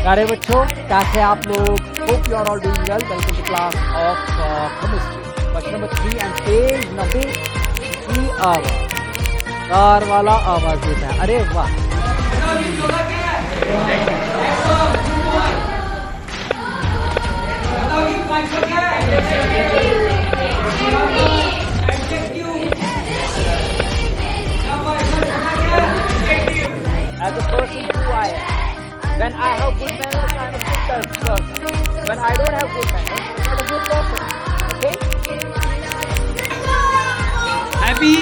प्यारे बच्चों, कैसे आप लोग? Hope you are all doing well. Welcome to class of chemistry. Question number 3 and page number 3 आवाज. कार वाला आवाज देता है. अरे वाह. As a person who I am, when I have good manners, I am a good person. When I don't have good manners, I am not a good person. Okay? Happy